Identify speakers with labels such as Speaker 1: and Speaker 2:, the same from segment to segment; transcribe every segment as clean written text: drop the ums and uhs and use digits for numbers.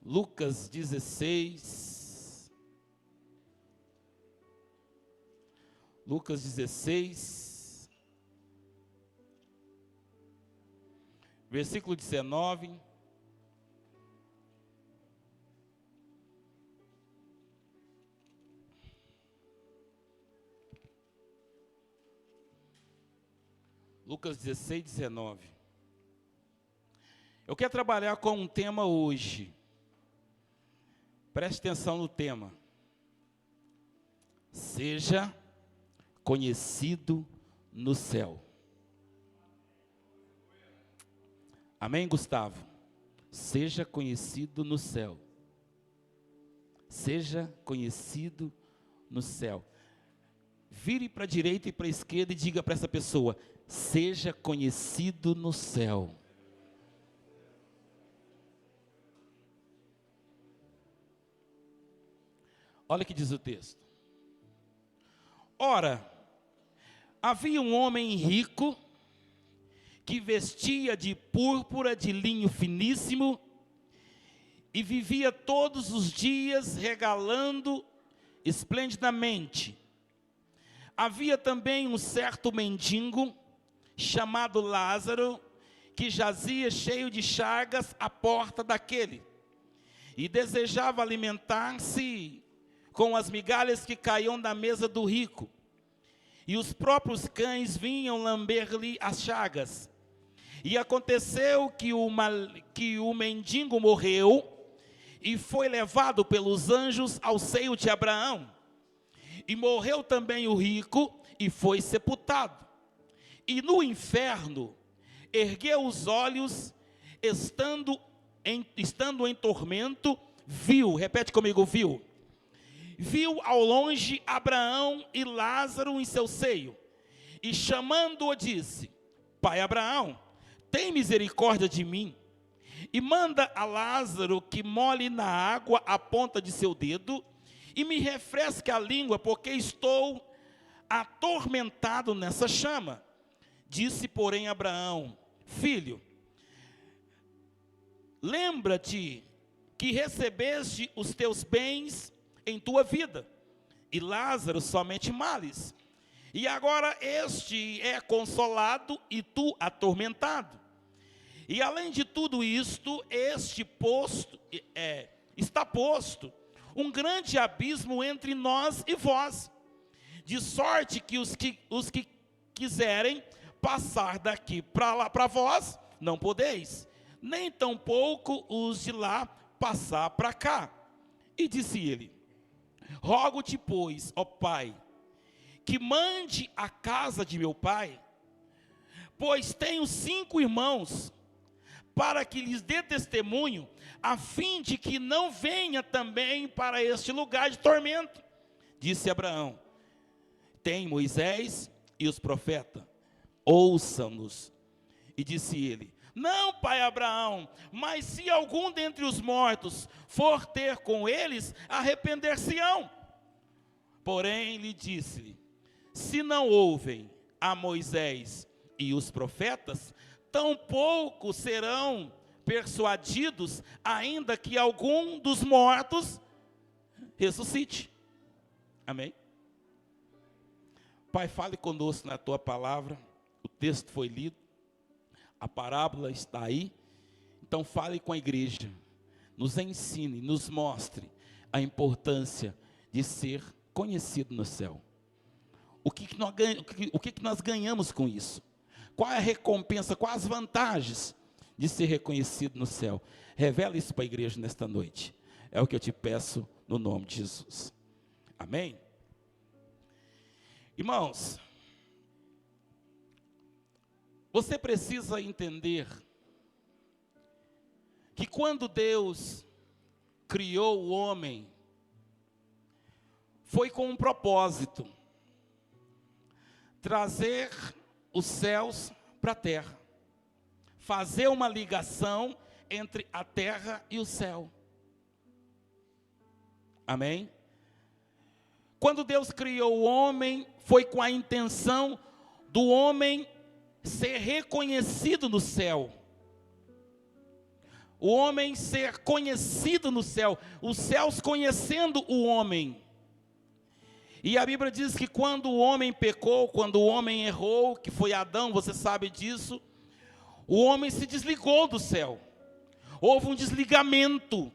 Speaker 1: Lucas 16. Lucas 16. Versículo 19. Lucas 16, 19. Eu quero trabalhar com um tema hoje. Preste atenção no tema. Seja conhecido no céu. Amém, Gustavo? Seja conhecido no céu. Seja conhecido no céu. Vire para a direita e para a esquerda e diga para essa pessoa: seja conhecido no céu. Olha o que diz o texto. Ora, havia um homem rico que vestia de púrpura de linho finíssimo e vivia todos os dias regalando esplendidamente. Havia também um certo mendigo chamado Lázaro, que jazia cheio de chagas à porta daquele, e desejava alimentar-se com as migalhas que caíam da mesa do rico. E os próprios cães vinham lamber-lhe as chagas. E aconteceu que o mendigo morreu e foi levado pelos anjos ao seio de Abraão. E morreu também o rico e foi sepultado. E no inferno ergueu os olhos, estando em tormento, viu, repete comigo, viu ao longe Abraão e Lázaro em seu seio, e chamando-o disse: Pai Abraão, tem misericórdia de mim, e manda a Lázaro que molhe na água a ponta de seu dedo, e me refresque a língua, porque estou atormentado nessa chama. Disse, porém, Abraão: Filho, lembra-te que recebeste os teus bens em tua vida, e Lázaro somente males. E agora este é consolado e tu atormentado. E além de tudo isto, está posto um grande abismo entre nós e vós, de sorte que os que quiserem passar daqui para lá para vós, não podeis, nem tampouco os de lá passar para cá. E disse ele: Rogo-te, pois, ó Pai, que mande a casa de meu pai, pois tenho 5 irmãos, para que lhes dê testemunho, a fim de que não venha também para este lugar de tormento. Disse Abraão: Tem Moisés e os profetas, ouçam-nos. E disse ele: Não, pai Abraão, mas se algum dentre os mortos for ter com eles, arrepender-se-ão. Porém lhe disse-lhe: Se não ouvem a Moisés e os profetas, tampouco serão persuadidos, ainda que algum dos mortos ressuscite. Amém? Pai, fale conosco na tua palavra. O texto foi lido, a parábola está aí. Então fale com a igreja, nos ensine, nos mostre a importância de ser conhecido no céu. O que nós ganhamos com isso? Qual é a recompensa, quais as vantagens de ser reconhecido no céu? Revela isso para a igreja nesta noite. É o que eu te peço no nome de Jesus. Amém? Irmãos, você precisa entender que quando Deus criou o homem, foi com um propósito: trazer os céus para a terra, fazer uma ligação entre a terra e o céu. Amém? Quando Deus criou o homem, foi com a intenção do homem ser reconhecido no céu. O homem ser conhecido no céu, os céus conhecendo o homem. E a Bíblia diz que quando o homem pecou, quando o homem errou, que foi Adão, você sabe disso, o homem se desligou do céu. Houve um desligamento.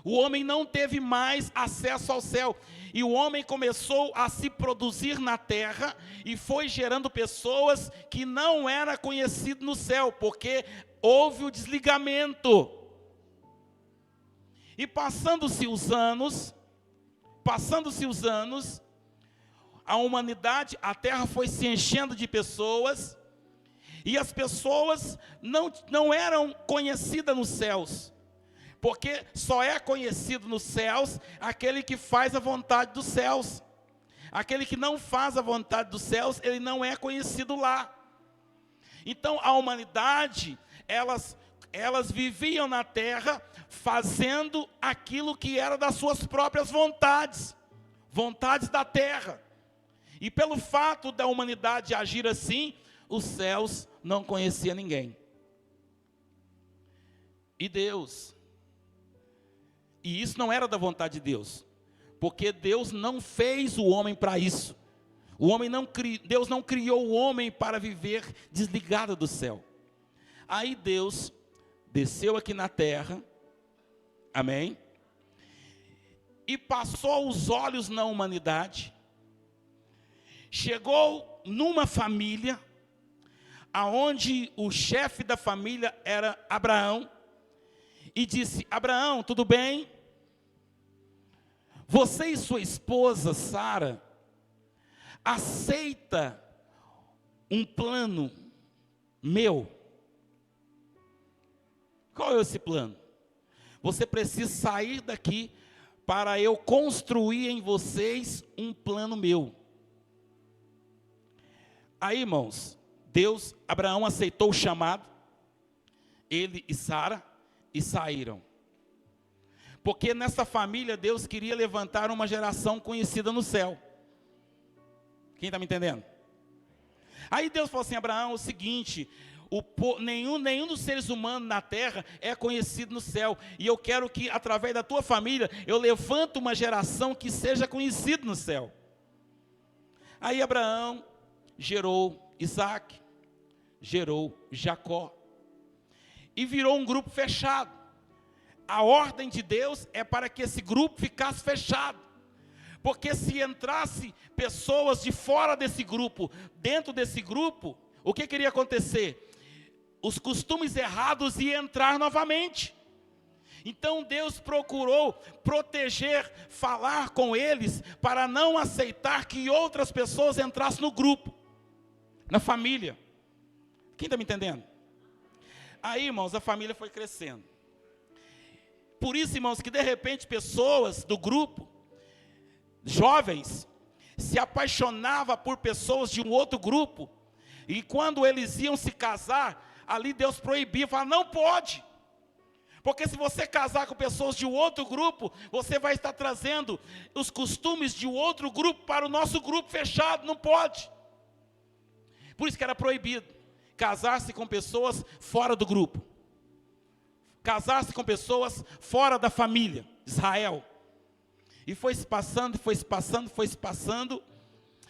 Speaker 1: O homem não teve mais acesso ao céu. E o homem começou a se produzir na terra e foi gerando pessoas que não eram conhecidas no céu, porque houve o desligamento. E passando-se os anos, a humanidade, a terra foi se enchendo de pessoas, e as pessoas não eram conhecidas nos céus, porque só é conhecido nos céus aquele que faz a vontade dos céus. Aquele que não faz a vontade dos céus, ele não é conhecido lá. Então a humanidade, elas viviam na terra fazendo aquilo que era das suas próprias vontades da terra. E pelo fato da humanidade agir assim, os céus não conheciam ninguém. E Deus, e isso não era da vontade de Deus, porque Deus não fez o homem para isso. Deus não criou o homem para viver desligado do céu. Aí Deus desceu aqui na terra, amém? E passou os olhos na humanidade, chegou numa família, aonde o chefe da família era Abraão, e disse: Abraão, tudo bem? Você e sua esposa Sara aceita um plano meu? Qual é esse plano? Você precisa sair daqui para eu construir em vocês um plano meu. Aí, irmãos, Abraão aceitou o chamado, ele e Sara, e saíram. Porque nessa família Deus queria levantar uma geração conhecida no céu. Quem está me entendendo? Aí Deus falou assim: Abraão, é o seguinte, nenhum dos seres humanos na terra é conhecido no céu, e eu quero que através da tua família eu levante uma geração que seja conhecida no céu. Aí Abraão gerou Isaac, gerou Jacó, e virou um grupo fechado. A ordem de Deus é para que esse grupo ficasse fechado, porque se entrasse pessoas de fora desse grupo, dentro desse grupo, o que iria acontecer? Os costumes errados iam entrar novamente. Então Deus procurou proteger, falar com eles, para não aceitar que outras pessoas entrassem no grupo, na família. Quem está me entendendo? Aí, irmãos, a família foi crescendo. Por isso, irmãos, que de repente pessoas do grupo, jovens, se apaixonavam por pessoas de um outro grupo, e quando eles iam se casar, ali Deus proibia, falava: não pode, porque se você casar com pessoas de um outro grupo, você vai estar trazendo os costumes de outro grupo para o nosso grupo fechado, não pode. Por isso que era proibido casar-se com pessoas fora do grupo, casar-se com pessoas fora da família, Israel. E foi se passando,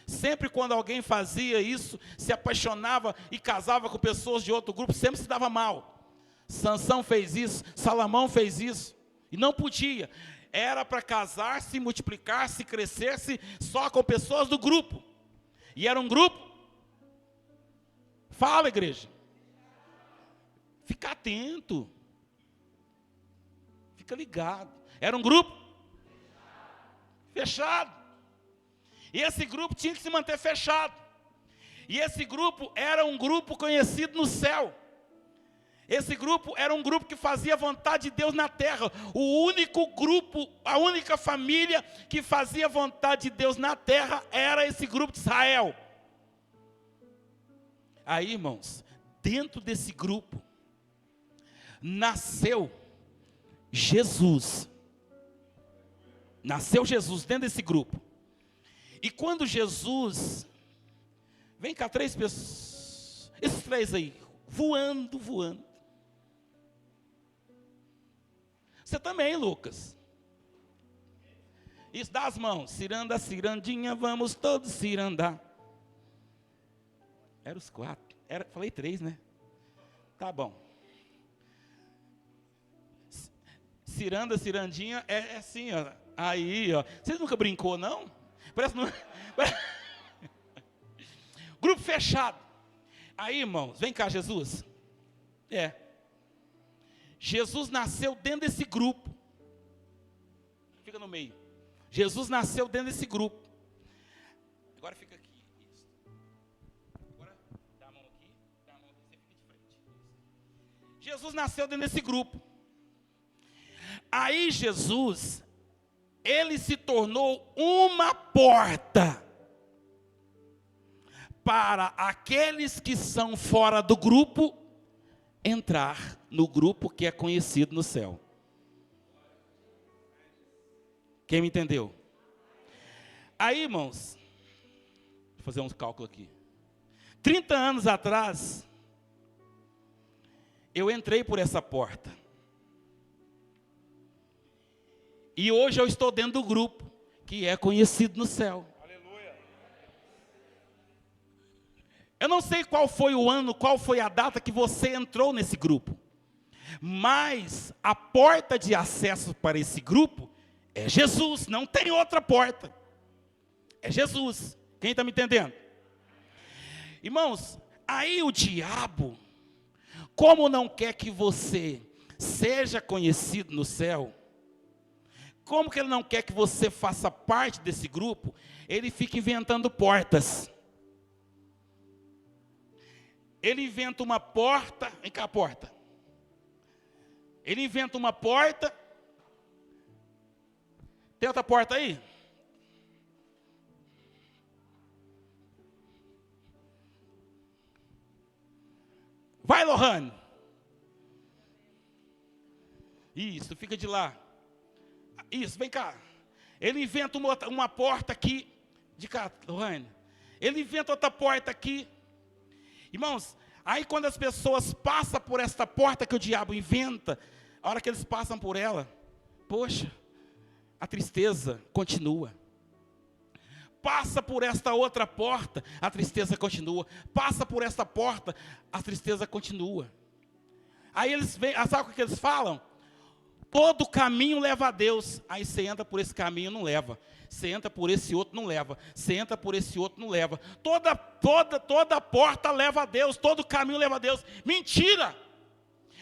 Speaker 1: sempre quando alguém fazia isso, se apaixonava e casava com pessoas de outro grupo, sempre se dava mal. Sansão fez isso, Salomão fez isso, e não podia. Era para casar-se, multiplicar-se, crescer-se só com pessoas do grupo. E era um grupo. Fala, igreja. Fica atento. Fica ligado. Era um grupo fechado. E esse grupo tinha que se manter fechado. E esse grupo era um grupo conhecido no céu. Esse grupo era um grupo que fazia a vontade de Deus na terra. O único grupo, a única família que fazia a vontade de Deus na terra era esse grupo de Israel. Aí, irmãos, dentro desse grupo nasceu Jesus. Nasceu Jesus dentro desse grupo. E quando Jesus... Vem cá, 3 pessoas. Esses 3 aí, voando. Você também, Lucas. Isso, dá as mãos. Ciranda, cirandinha, vamos todos cirandar. Era os 4. Falei 3, né? Tá bom. Ciranda, cirandinha, é assim, ó. Aí, ó. Vocês nunca brincou, não? Parece não. Grupo fechado. Aí, irmãos, vem cá, Jesus. Jesus nasceu dentro desse grupo. Fica no meio. Jesus nasceu dentro desse grupo. Agora fica aqui. Isso. Agora dá a mão aqui, você fica de frente. Isso. Jesus nasceu dentro desse grupo. Aí Jesus, ele se tornou uma porta para aqueles que são fora do grupo entrar no grupo que é conhecido no céu. Quem me entendeu? Aí, irmãos, vou fazer uns cálculos aqui. 30 anos atrás, eu entrei por essa porta. E hoje eu estou dentro do grupo que é conhecido no céu. Aleluia. Eu não sei qual foi o ano, qual foi a data que você entrou nesse grupo. Mas a porta de acesso para esse grupo é Jesus, não tem outra porta. É Jesus. Quem está me entendendo? Irmãos, aí o diabo, como não quer que você seja conhecido no céu, como que ele não quer que você faça parte desse grupo, ele fica inventando portas. Ele inventa uma porta, vem cá a porta. Ele inventa uma porta. Tem outra porta aí? Vai, Lohane. Isso, fica de lá. Isso, vem cá. Ele inventa uma porta aqui. De cá, Lohane. Ele inventa outra porta aqui. Irmãos, aí quando as pessoas passam por esta porta que o diabo inventa, a hora que eles passam por ela, poxa, a tristeza continua. Passa por esta outra porta, a tristeza continua. Passa por esta porta, a tristeza continua. Aí eles vêm, sabe o que eles falam? Todo caminho leva a Deus. Aí você entra por esse caminho, não leva. Você entra por esse outro, não leva. Você entra por esse outro, não leva. Toda porta leva a Deus. Todo caminho leva a Deus. Mentira!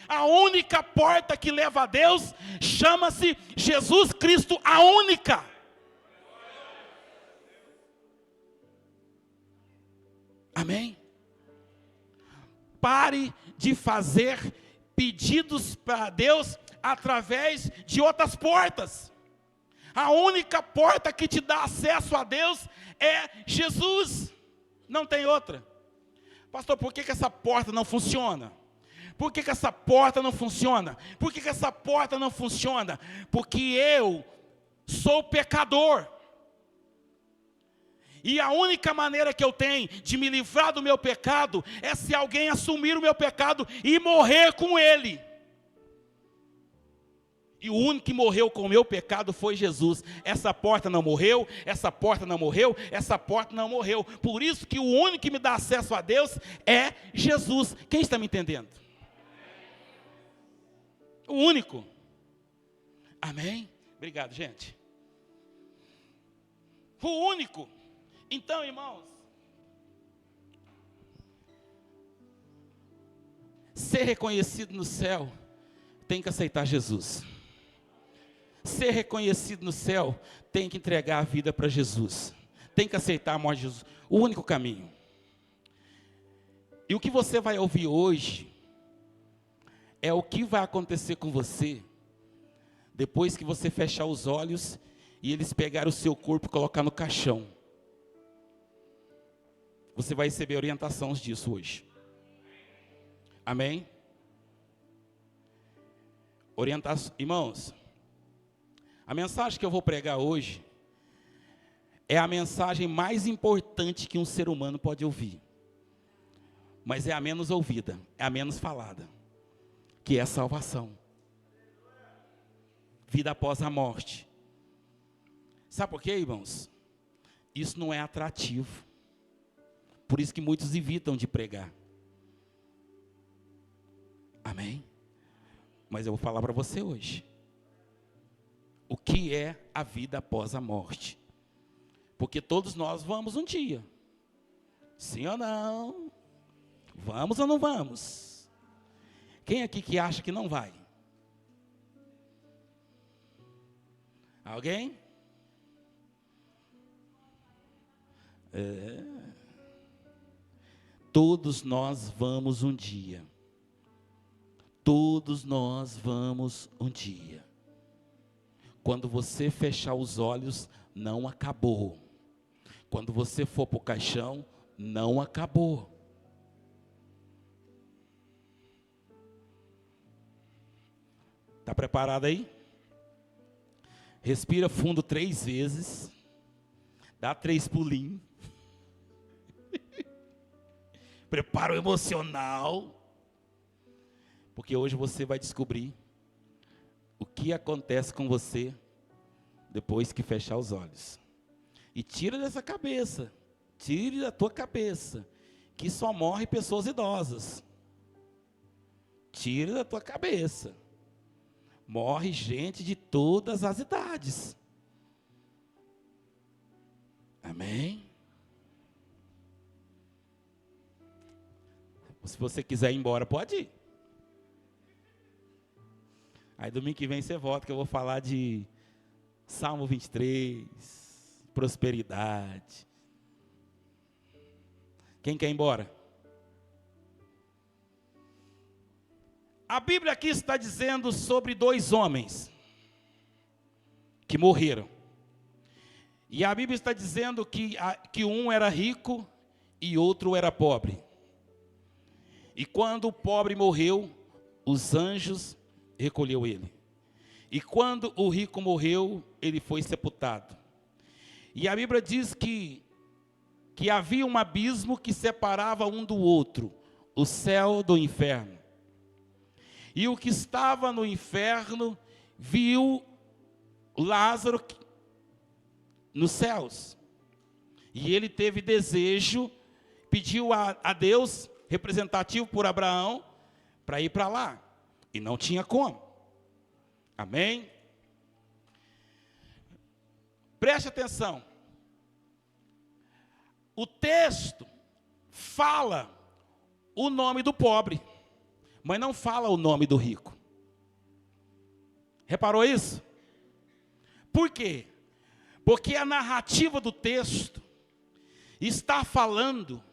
Speaker 1: A única porta que leva a Deus chama-se Jesus Cristo, a única. Amém? Pare de fazer pedidos para Deus através de outras portas. A única porta que te dá acesso a Deus é Jesus. Não tem outra. Pastor, por que essa porta não funciona? Por que essa porta não funciona? Por que essa porta não funciona? Porque eu sou pecador. E a única maneira que eu tenho de me livrar do meu pecado é se alguém assumir o meu pecado e morrer com ele. E o único que morreu com o meu pecado foi Jesus. Essa porta não morreu, essa porta não morreu, essa porta não morreu. Por isso que o único que me dá acesso a Deus é Jesus. Quem está me entendendo? O único. Amém? Obrigado, gente. O único. Então, irmãos, ser reconhecido no céu tem que aceitar Jesus. Ser reconhecido no céu tem que entregar a vida para Jesus. Tem que aceitar a morte de Jesus. O único caminho. E o que você vai ouvir hoje é o que vai acontecer com você depois que você fechar os olhos e eles pegarem o seu corpo e colocar no caixão. Você vai receber orientações disso hoje. Amém? Irmãos, a mensagem que eu vou pregar hoje é a mensagem mais importante que um ser humano pode ouvir. Mas é a menos ouvida, é a menos falada, que é a salvação. vida após a morte. Sabe por quê, irmãos? Isso não é atrativo. Por isso que muitos evitam de pregar. Amém? Mas eu vou falar para você hoje. O que é a vida após a morte? Porque todos nós vamos um dia. Sim ou não? Vamos ou não vamos? Quem aqui que acha que não vai? Alguém? Todos nós vamos um dia. Todos nós vamos um dia. Quando você fechar os olhos, não acabou. Quando você for para o caixão, não acabou. Está preparado aí? Respira fundo 3 vezes. Dá 3 pulinhos. Prepara o emocional. Porque hoje você vai descobrir o que acontece com você depois que fechar os olhos. E tira dessa cabeça, tire da tua cabeça, que só morre pessoas idosas. Tira da tua cabeça. Morre gente de todas as idades. Amém? Se você quiser ir embora, pode ir. Aí domingo que vem você volta, que eu vou falar de Salmo 23, prosperidade. Quem quer ir embora? A Bíblia aqui está dizendo sobre 2 homens que morreram. E a Bíblia está dizendo que um era rico e outro era pobre. E quando o pobre morreu, os anjos recolheu ele. E quando o rico morreu, ele foi sepultado. E a Bíblia diz que havia um abismo que separava um do outro, o céu do inferno. E o que estava no inferno viu Lázaro nos céus. E ele teve desejo, pediu a Deus, representativo por Abraão, para ir para lá. E não tinha como. Amém? Preste atenção. O texto fala o nome do pobre, mas não fala o nome do rico. Reparou isso? Por quê? Porque a narrativa do texto está falando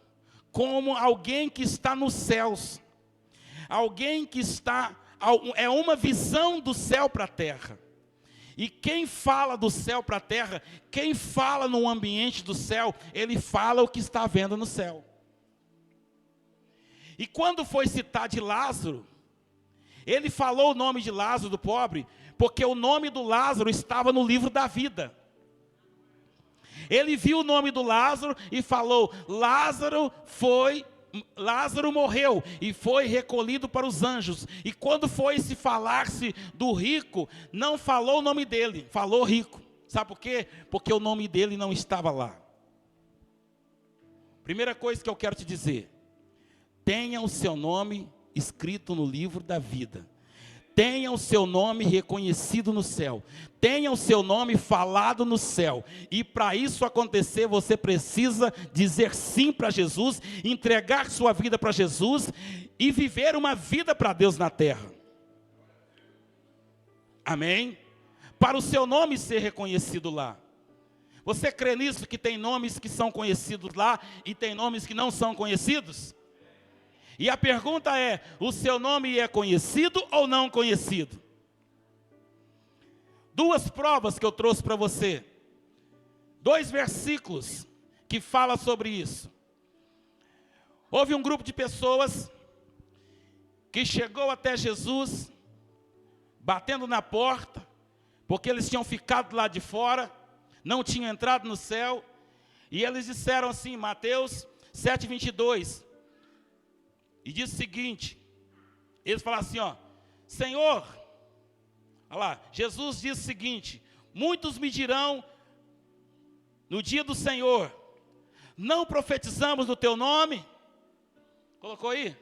Speaker 1: como alguém que está nos céus. Alguém que está, é uma visão do céu para a terra. E quem fala do céu para a terra, quem fala no ambiente do céu, ele fala o que está vendo no céu. E quando foi citar de Lázaro, ele falou o nome de Lázaro, do pobre, porque o nome do Lázaro estava no livro da vida. Ele viu o nome do Lázaro e falou: Lázaro morreu e foi recolhido para os anjos. E quando foi se falar-se do rico, não falou o nome dele, falou rico. Sabe por quê? Porque o nome dele não estava lá. Primeira coisa que eu quero te dizer: tenha o seu nome escrito no livro da vida. Tenha o seu nome reconhecido no céu. Tenha o seu nome falado no céu. E para isso acontecer, você precisa dizer sim para Jesus, entregar sua vida para Jesus e viver uma vida para Deus na terra. Amém? Para o seu nome ser reconhecido lá. Você crê nisso, que tem nomes que são conhecidos lá e tem nomes que não são conhecidos? E a pergunta é: o seu nome é conhecido ou não conhecido? 2 provas que eu trouxe para você. 2 versículos que falam sobre isso. Houve um grupo de pessoas que chegou até Jesus, batendo na porta, porque eles tinham ficado lá de fora, não tinham entrado no céu, e eles disseram assim, Mateus 7:22, e diz o seguinte, eles falaram assim, ó: Senhor, Olha lá, Jesus diz o seguinte: muitos me dirão no dia do Senhor, não profetizamos no teu nome? Colocou aí?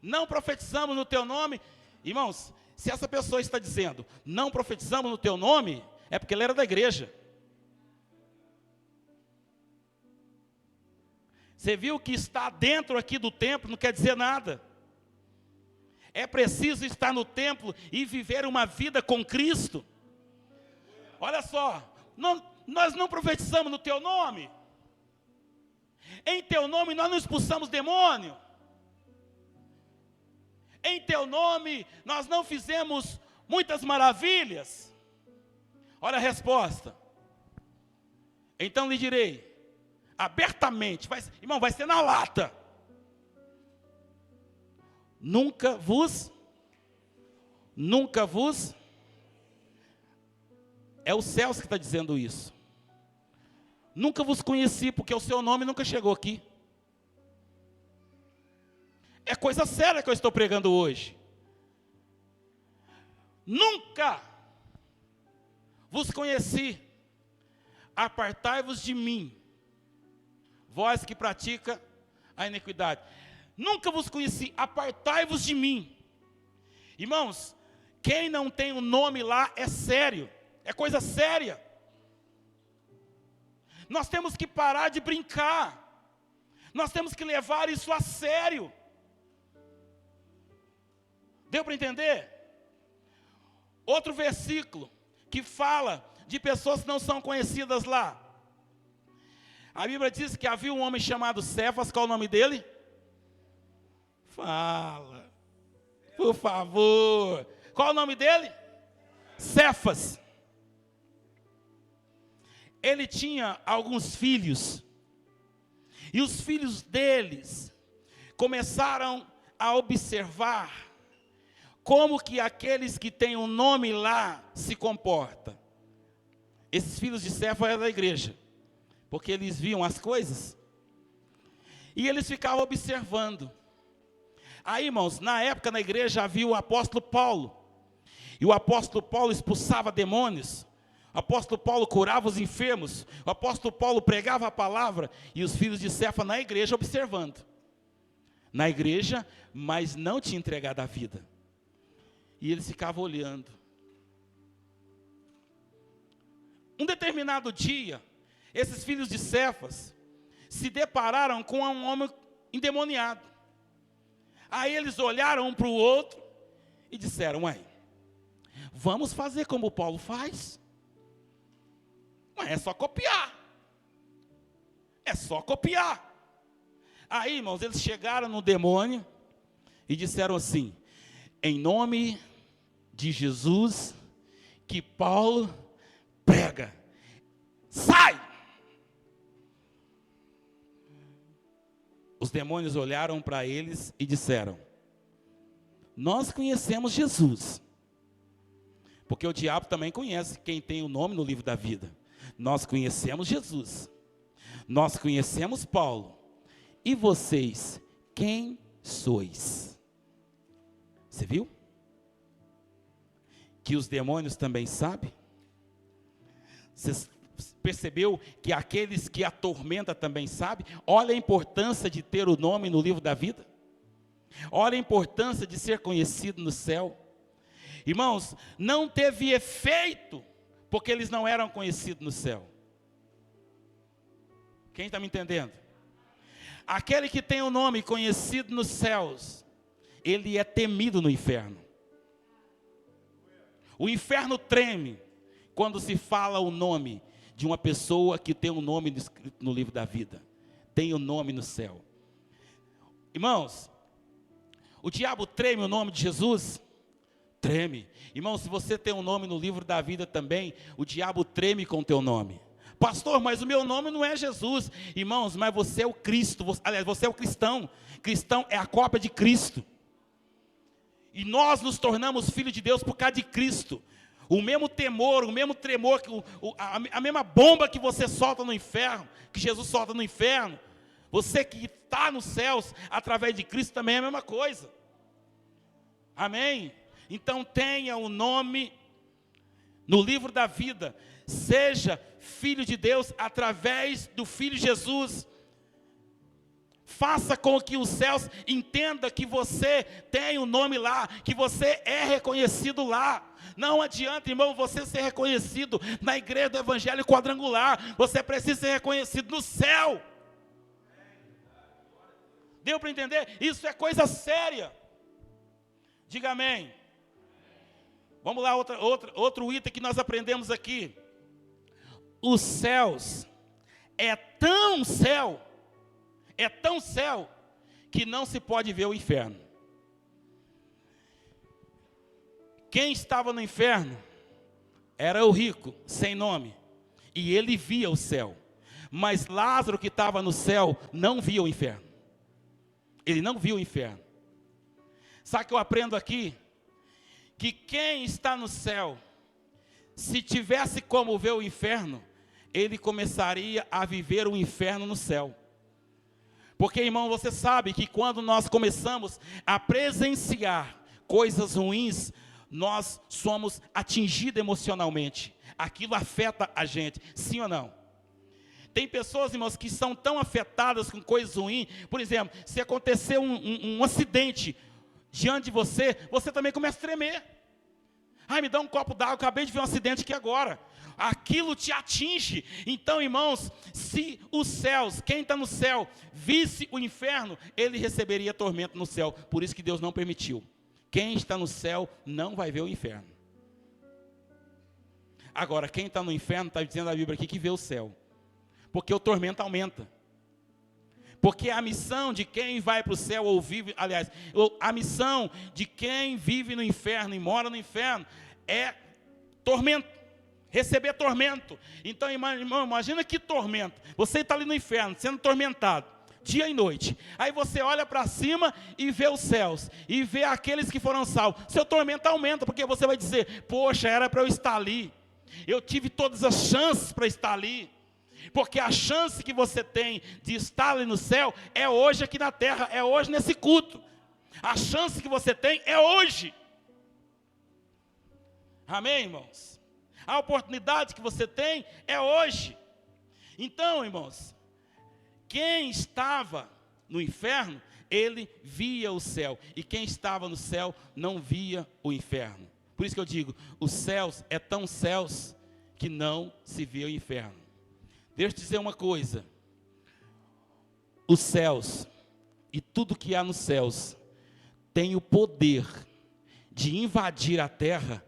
Speaker 1: Não profetizamos no teu nome? Irmãos, se essa pessoa está dizendo, não profetizamos no teu nome, é porque ele era da igreja. Você viu que está dentro aqui do templo, não quer dizer nada. É preciso estar no templo e viver uma vida com Cristo. Olha só, nós não profetizamos no teu nome. Em teu nome nós não expulsamos demônio. Em teu nome nós não fizemos muitas maravilhas. Olha a resposta. Então lhe direi, abertamente, irmão, vai ser na lata. Nunca vos, é os céus que está dizendo isso. Nunca vos conheci, porque o seu nome nunca chegou aqui. É coisa séria que eu estou pregando hoje. Nunca vos conheci, apartai-vos de mim, vós que pratica a iniquidade. Nunca vos conheci, apartai-vos de mim. Irmãos, quem não tem um nome lá é sério, é coisa séria. Nós temos que parar de brincar, nós temos que levar isso a sério. Deu para entender? Outro versículo que fala de pessoas que não são conhecidas lá. A Bíblia diz que havia um homem chamado Cefas. Qual o nome dele? Fala, por favor. Qual o nome dele? Cefas. Ele tinha alguns filhos, e os filhos deles começaram a observar como que aqueles que têm um nome lá se comportam. Esses filhos de Cefas eram da igreja, porque eles viam as coisas, e eles ficavam observando. Aí, irmãos, na época na igreja havia o apóstolo Paulo, e o apóstolo Paulo expulsava demônios, o apóstolo Paulo curava os enfermos, o apóstolo Paulo pregava a palavra, e os filhos de Cefas na igreja observando. Na igreja, mas não tinha entregado a vida. E eles ficavam olhando. Um determinado dia, esses filhos de Cefas se depararam com um homem endemoniado. Aí eles olharam um para o outro e disseram: ué, vamos fazer como o Paulo faz? Ué, é só copiar. É só copiar. Aí, irmãos, eles chegaram no demônio e disseram assim: em nome de Jesus, que Paulo prega, sai! Os demônios olharam para eles e disseram: nós conhecemos Jesus, porque o diabo também conhece quem tem o nome no livro da vida. Nós conhecemos Jesus, nós conhecemos Paulo, e vocês, quem sois? Você viu? Que os demônios também sabem? Você percebeu que aqueles que atormentam também sabem? Olha a importância de ter o nome no livro da vida. Olha a importância de ser conhecido no céu. Irmãos, não teve efeito, porque eles não eram conhecidos no céu. Quem está me entendendo? Aquele que tem o nome conhecido nos céus, ele é temido no inferno. O inferno treme quando se fala o nome de uma pessoa que tem um nome escrito no livro da vida, tem o nome no céu. Irmãos, o diabo treme o nome de Jesus? Treme. Irmão, se você tem um nome no livro da vida também, o diabo treme com o teu nome. Pastor, mas o meu nome não é Jesus. Irmãos, mas você é o Cristo, aliás, você é o cristão. Cristão é a cópia de Cristo. E nós nos tornamos filhos de Deus por causa de Cristo. O mesmo temor, o mesmo tremor, a mesma bomba que você solta no inferno, que Jesus solta no inferno, você que está nos céus, através de Cristo, também é a mesma coisa. Amém? Então tenha o nome no livro da vida. Seja filho de Deus através do Filho Jesus. Faça com que os céus entendam que você tem um nome lá, que você é reconhecido lá. Não adianta, irmão, você ser reconhecido na igreja do Evangelho Quadrangular. Você precisa ser reconhecido no céu. Deu para entender? Isso é coisa séria. Diga amém. Vamos lá, outro item que nós aprendemos aqui. Os céus é tão céu, que não se pode ver o inferno. Quem estava no inferno era o rico, sem nome, e ele via o céu. Mas Lázaro, que estava no céu, não via o inferno. Ele não viu o inferno. Sabe o que eu aprendo aqui? Que quem está no céu, se tivesse como ver o inferno, ele começaria a viver o inferno no céu. Porque, irmão, você sabe que quando nós começamos a presenciar coisas ruins, nós somos atingidos emocionalmente. Aquilo afeta a gente, sim ou não? Tem pessoas, irmãos, que são tão afetadas com coisas ruins. Por exemplo, se acontecer um acidente diante de você, você também começa a tremer. Ai, me dá um copo d'água, acabei de ver um acidente aqui agora. Aquilo te atinge. Então, irmãos, se os céus, quem está no céu, visse o inferno, ele receberia tormento no céu. Por isso que Deus não permitiu. Quem está no céu não vai ver o inferno. Agora, quem está no inferno, está dizendo a Bíblia aqui que vê o céu. Porque o tormento aumenta. Porque a missão de quem vai para o céu ou vive, aliás, a missão de quem vive no inferno e mora no inferno é tormento. Receber tormento. Então, irmão, imagina que tormento. Você está ali no inferno, sendo tormentado, dia e noite. Aí você olha para cima e vê os céus, e vê aqueles que foram salvos. Seu tormento aumenta, porque você vai dizer, poxa, era para eu estar ali. Eu tive todas as chances para estar ali. Porque a chance que você tem de estar ali no céu é hoje aqui na terra, é hoje nesse culto. A chance que você tem é hoje. Amém, irmãos? A oportunidade que você tem é hoje. Então, irmãos, quem estava no inferno, ele via o céu. E quem estava no céu não via o inferno. Por isso que eu digo, os céus é tão céus que não se vê o inferno. Deixa eu te dizer uma coisa. Os céus e tudo que há nos céus tem o poder de invadir a terra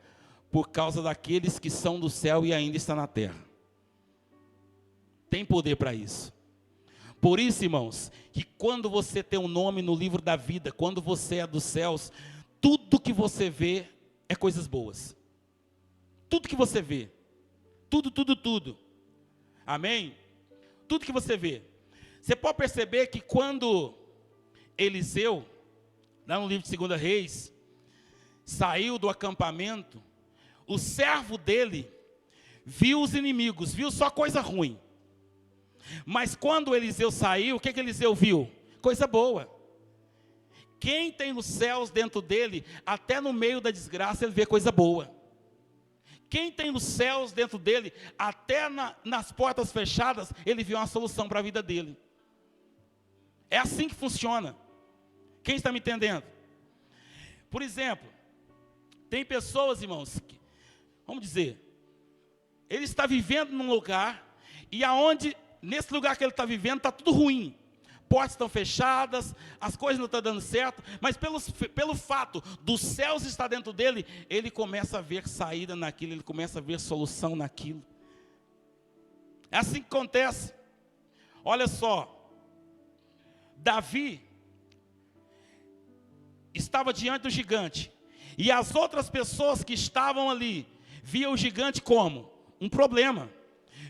Speaker 1: por causa daqueles que são do céu e ainda estão na terra. Tem poder para isso. Por isso, irmãos, que quando você tem um nome no livro da vida, quando você é dos céus, tudo que você vê é coisas boas. Tudo que você vê. Tudo. Amém? Tudo que você vê. Você pode perceber que quando Eliseu, lá no livro de 2 Reis, saiu do acampamento, o servo dele viu os inimigos, viu só coisa ruim. Mas quando Eliseu saiu, o que Eliseu viu? Coisa boa. Quem tem os céus dentro dele, até no meio da desgraça, ele vê coisa boa. Quem tem os céus dentro dele, até nas portas fechadas, ele vê uma solução para a vida dele. É assim que funciona. Quem está me entendendo? Por exemplo, tem pessoas, irmãos, que, vamos dizer, ele está vivendo num lugar, e nesse lugar que ele está vivendo, está tudo ruim. Portas estão fechadas, as coisas não estão dando certo, mas pelo fato dos céus estar dentro dele, ele começa a ver saída naquilo, ele começa a ver solução naquilo. É assim que acontece. Olha só, Davi estava diante do gigante, e as outras pessoas que estavam ali, viam o gigante como um problema,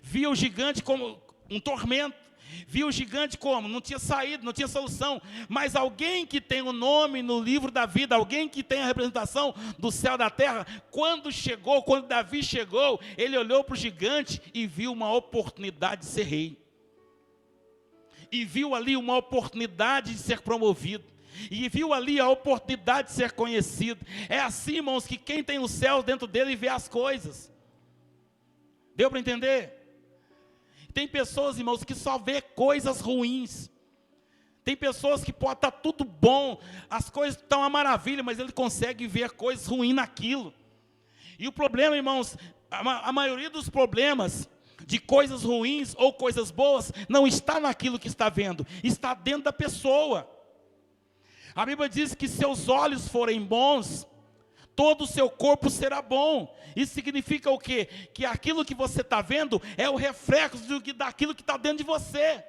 Speaker 1: viam o gigante como um tormento, viu o gigante como? Não tinha saída, não tinha solução. Mas alguém que tem o nome no livro da vida, alguém que tem a representação do céu e da terra, quando Davi chegou, ele olhou para o gigante e viu uma oportunidade de ser rei. E viu ali uma oportunidade de ser promovido. E viu ali a oportunidade de ser conhecido. É assim, irmãos, que quem tem o céu dentro dele vê as coisas. Deu para entender? Tem pessoas, irmãos, que só vê coisas ruins. Tem pessoas que pode estar tudo bom, as coisas estão uma maravilha, mas ele consegue ver coisas ruins naquilo. E o problema, irmãos, a maioria dos problemas de coisas ruins ou coisas boas não está naquilo que está vendo, está dentro da pessoa. A Bíblia diz que seus olhos forem bons, todo o seu corpo será bom. Isso significa o quê? Que aquilo que você está vendo é o reflexo daquilo que está dentro de você.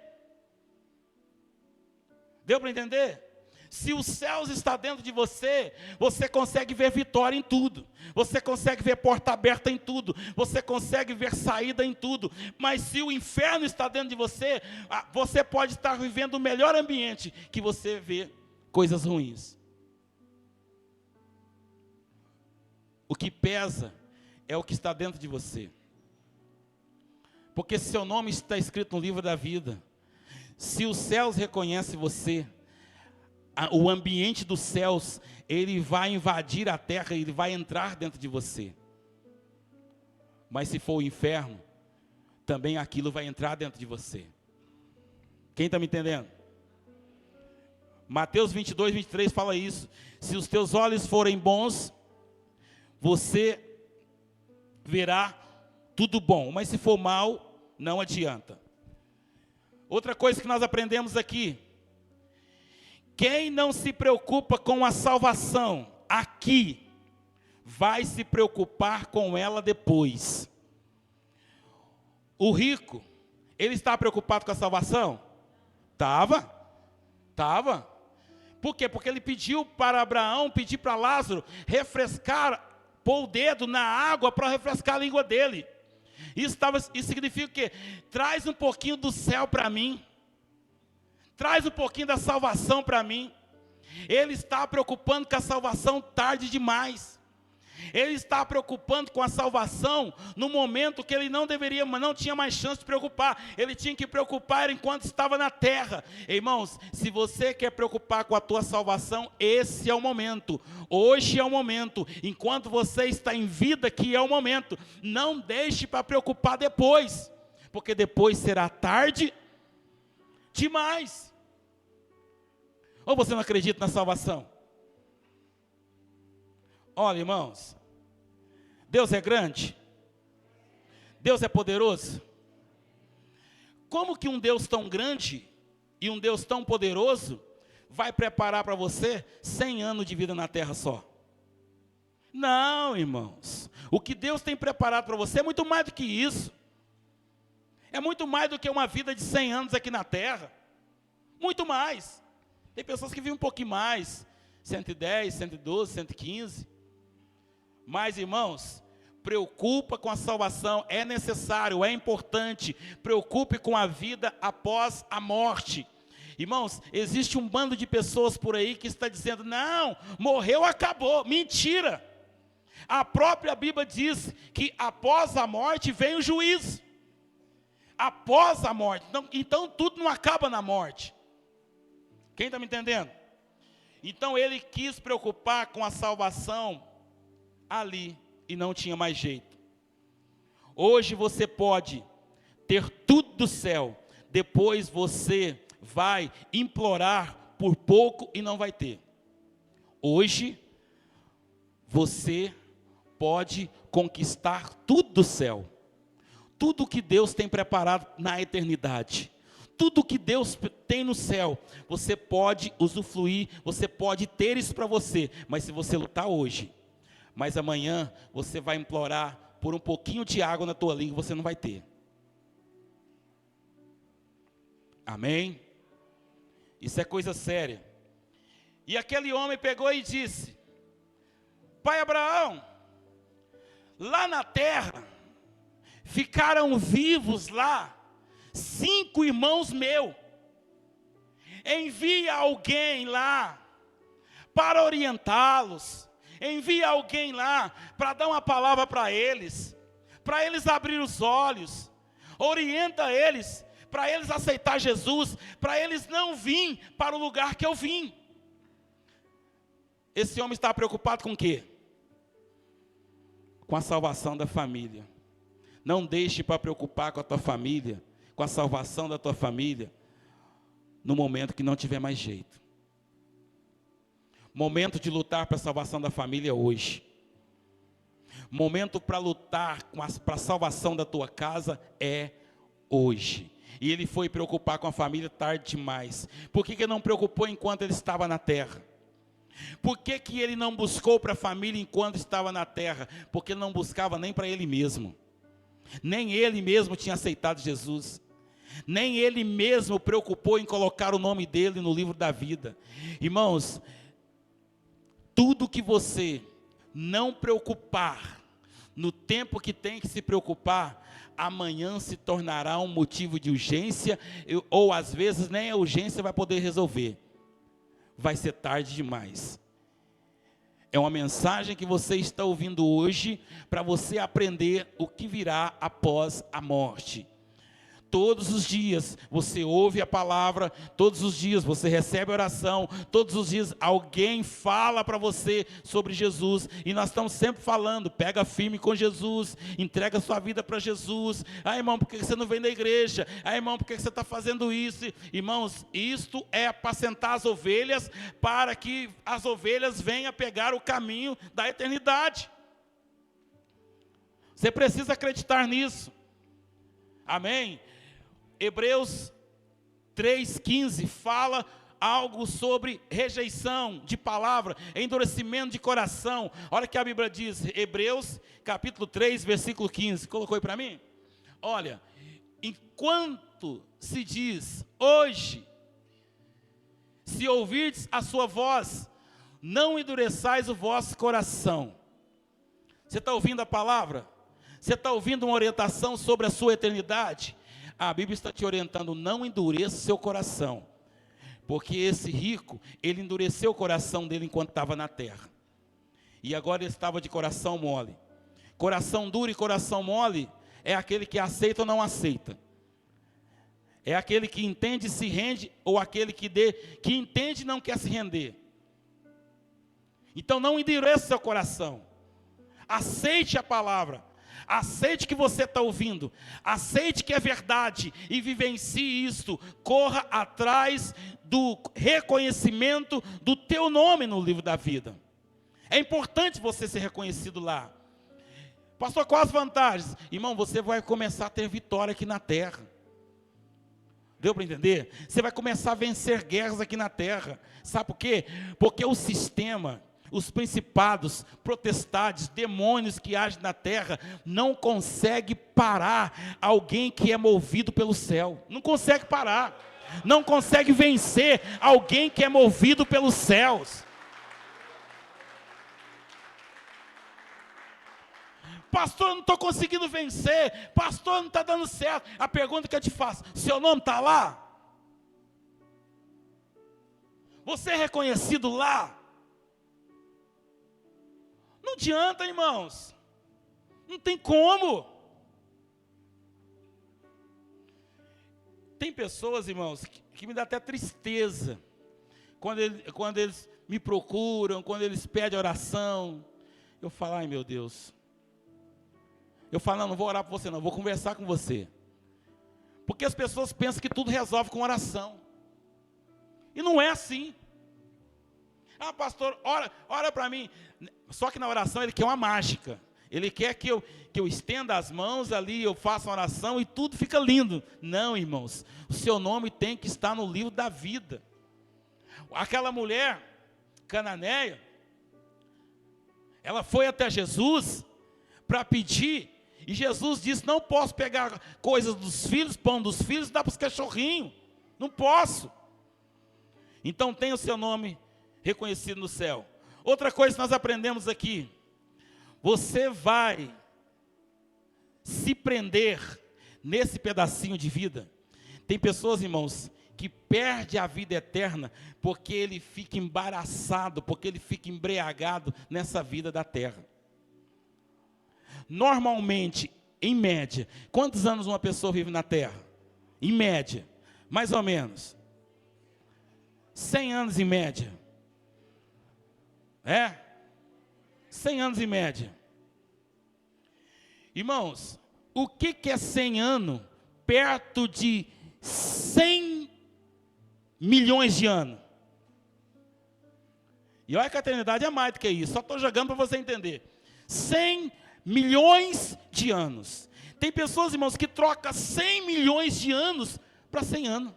Speaker 1: Deu para entender? Se os céus estão dentro de você, você consegue ver vitória em tudo. Você consegue ver porta aberta em tudo. Você consegue ver saída em tudo. Mas se o inferno está dentro de você, você pode estar vivendo o melhor ambiente que você vê coisas ruins. O que pesa é o que está dentro de você. Porque seu nome está escrito no livro da vida. Se os céus reconhecem você, o ambiente dos céus, ele vai invadir a terra, ele vai entrar dentro de você. Mas se for o inferno, também aquilo vai entrar dentro de você. Quem está me entendendo? Mateus 22, 23 fala isso. Se os teus olhos forem bons, você verá tudo bom. Mas se for mal, não adianta. Outra coisa que nós aprendemos aqui. Quem não se preocupa com a salvação aqui, vai se preocupar com ela depois. O rico, ele estava preocupado com a salvação? Estava. Por quê? Porque ele pediu para Abraão, pediu para Lázaro refrescar, pôr o dedo na água para refrescar a língua dele. Isso significa o quê? Traz um pouquinho do céu para mim. Traz um pouquinho da salvação para mim. Ele está preocupando com a salvação tarde demais. Ele está preocupando com a salvação no momento que ele não tinha mais chance de preocupar. Ele tinha que preocupar enquanto estava na terra. Irmãos, se você quer preocupar com a tua salvação, esse é o momento. Hoje é o momento. Enquanto você está em vida, que é o momento. Não deixe para preocupar depois, porque depois será tarde demais. Ou você não acredita na salvação? Olha, irmãos, Deus é grande, Deus é poderoso. Como que um Deus tão grande e um Deus tão poderoso vai preparar para você 100 anos de vida na terra só? Não, irmãos, o que Deus tem preparado para você é muito mais do que isso. É muito mais do que uma vida de 100 anos aqui na terra. Muito mais. Tem pessoas que vivem um pouquinho mais, 110, 112, 115. Mas, irmãos, preocupa com a salvação, é necessário, é importante. Preocupe com a vida após a morte. Irmãos, existe um bando de pessoas por aí que está dizendo, não, morreu, acabou. Mentira. A própria Bíblia diz que após a morte vem o juízo. Após a morte. Então tudo não acaba na morte. Quem está me entendendo? Então ele quis preocupar com a salvação ali e não tinha mais jeito. Hoje você pode ter tudo do céu, depois você vai implorar por pouco e não vai ter. Hoje você pode conquistar tudo do céu, tudo que Deus tem preparado na eternidade. Tudo que Deus tem no céu, você pode usufruir, você pode ter isso para você, mas se você lutar hoje, mas amanhã você vai implorar por um pouquinho de água na tua língua, você não vai ter. Amém? Isso é coisa séria. E aquele homem pegou e disse, pai Abraão, lá na terra, ficaram vivos lá 5 irmãos meus. Envia alguém lá para orientá-los. Envia alguém lá para dar uma palavra para eles abrir os olhos. Orienta eles, para eles aceitar Jesus, para eles não virem para o lugar que eu vim. Esse homem está preocupado com o quê? Com a salvação da família. Não deixe para preocupar com a tua família, com a salvação da tua família, no momento que não tiver mais jeito. Momento de lutar para a salvação da família é hoje. Momento para lutar para a salvação da tua casa é hoje. E ele foi preocupar com a família tarde demais. Por que ele não preocupou enquanto ele estava na terra? Por que ele não buscou para a família enquanto estava na terra? Porque ele não buscava nem para ele mesmo. Nem ele mesmo tinha aceitado Jesus. Nem ele mesmo preocupou em colocar o nome dele no livro da vida. Irmãos, tudo que você não preocupar no tempo que tem que se preocupar, amanhã se tornará um motivo de urgência, ou às vezes nem a urgência vai poder resolver. Vai ser tarde demais. É uma mensagem que você está ouvindo hoje para você aprender o que virá após a morte. Todos os dias você ouve a palavra, todos os dias você recebe a oração, todos os dias alguém fala para você sobre Jesus, e nós estamos sempre falando, pega firme com Jesus, entrega sua vida para Jesus. Ah, irmão, por que você não vem da igreja? Ah, irmão, por que você está fazendo isso? Irmãos, isto é apacentar as ovelhas, para que as ovelhas venham pegar o caminho da eternidade. Você precisa acreditar nisso. Amém? Hebreus 3,15 fala algo sobre rejeição de palavra, endurecimento de coração. Olha que a Bíblia diz, Hebreus capítulo 3, versículo 15. Colocou aí para mim? Olha, enquanto se diz hoje, se ouvirdes a sua voz, não endureçais o vosso coração. Você está ouvindo a palavra? Você está ouvindo uma orientação sobre a sua eternidade? A Bíblia está te orientando, não endureça seu coração. Porque esse rico, ele endureceu o coração dele enquanto estava na terra. E agora ele estava de coração mole. Coração duro e coração mole é aquele que aceita ou não aceita. É aquele que entende e se rende, ou aquele que entende e não quer se render. Então não endureça seu coração. Aceite a palavra. Aceite que você está ouvindo, aceite que é verdade e vivencie isto. Corra atrás do reconhecimento do teu nome no livro da vida. É importante você ser reconhecido lá. Pastor, quais as vantagens? Irmão, você vai começar a ter vitória aqui na terra. Deu para entender? Você vai começar a vencer guerras aqui na terra. Sabe por quê? Porque o sistema, os principados, potestades, demônios que agem na terra, não consegue parar alguém que é movido pelo céu. Não consegue parar. Não consegue vencer alguém que é movido pelos céus. Pastor, eu não estou conseguindo vencer. Pastor, não está dando certo. A pergunta que eu te faço, seu nome está lá? Você é reconhecido lá? Não adianta, irmãos. Não tem como. Tem pessoas, irmãos, que me dá até tristeza. Quando eles me procuram, quando eles pedem oração. Eu falo, ai meu Deus. Eu falo, não vou orar por você não, vou conversar com você. Porque as pessoas pensam que tudo resolve com oração. E não é assim. Ah, pastor, ora para mim. Só que na oração ele quer uma mágica. Ele quer que eu estenda as mãos ali, eu faça uma oração e tudo fica lindo. Não, irmãos. O seu nome tem que estar no livro da vida. Aquela mulher, cananeia, ela foi até Jesus para pedir. E Jesus disse, não posso pegar coisas dos filhos, pão dos filhos e dar para os cachorrinhos. Não posso. Então tenha o seu nome reconhecido no céu. Outra coisa que nós aprendemos aqui, você vai se prender nesse pedacinho de vida. Tem pessoas, irmãos, que perdem a vida eterna porque ele fica embaraçado, porque ele fica embriagado nessa vida da terra. Normalmente, em média, quantos anos uma pessoa vive na terra? Em média, mais ou menos 100 anos em média. 100 anos em média. Irmãos, o que é 100 anos perto de 100 milhões de anos? E olha que a eternidade é mais do que isso, só estou jogando para você entender. 100 milhões de anos. Tem pessoas, irmãos, que trocam 100 milhões de anos para 100 anos.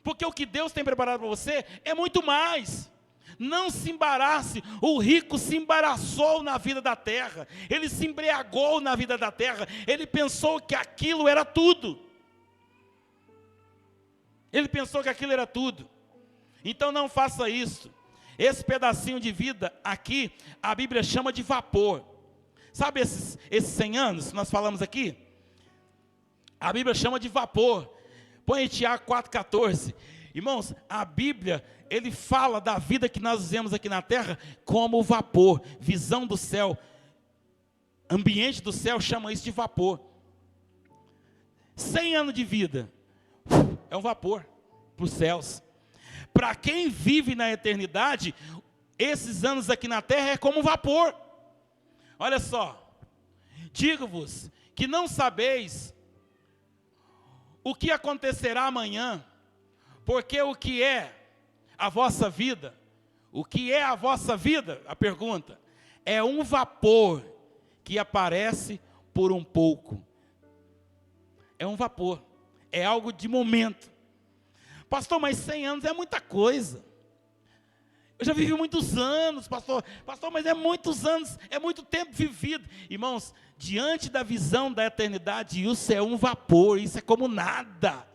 Speaker 1: Porque o que Deus tem preparado para você é muito mais. Não se embarace. O rico se embaraçou na vida da terra. Ele se embriagou na vida da terra. Ele pensou que aquilo era tudo. Ele pensou que aquilo era tudo. Então não faça isso. Esse pedacinho de vida aqui, a Bíblia chama de vapor. Sabe esses 100 anos que nós falamos aqui? A Bíblia chama de vapor. Põe em Tiago 4,14. Irmãos, a Bíblia, ele fala da vida que nós vivemos aqui na terra como vapor, visão do céu. Ambiente do céu chama isso de vapor. 100 anos de vida é um vapor para os céus. Para quem vive na eternidade, esses anos aqui na terra é como vapor. Olha só, digo-vos que não sabeis o que acontecerá amanhã, porque o que é a vossa vida? O que é a vossa vida? A pergunta é um vapor que aparece por um pouco. É um vapor, é algo de momento. Pastor, mas 100 anos é muita coisa. Eu já vivi muitos anos, pastor, mas é muitos anos, é muito tempo vivido. Irmãos, diante da visão da eternidade, isso é um vapor, isso é como nada.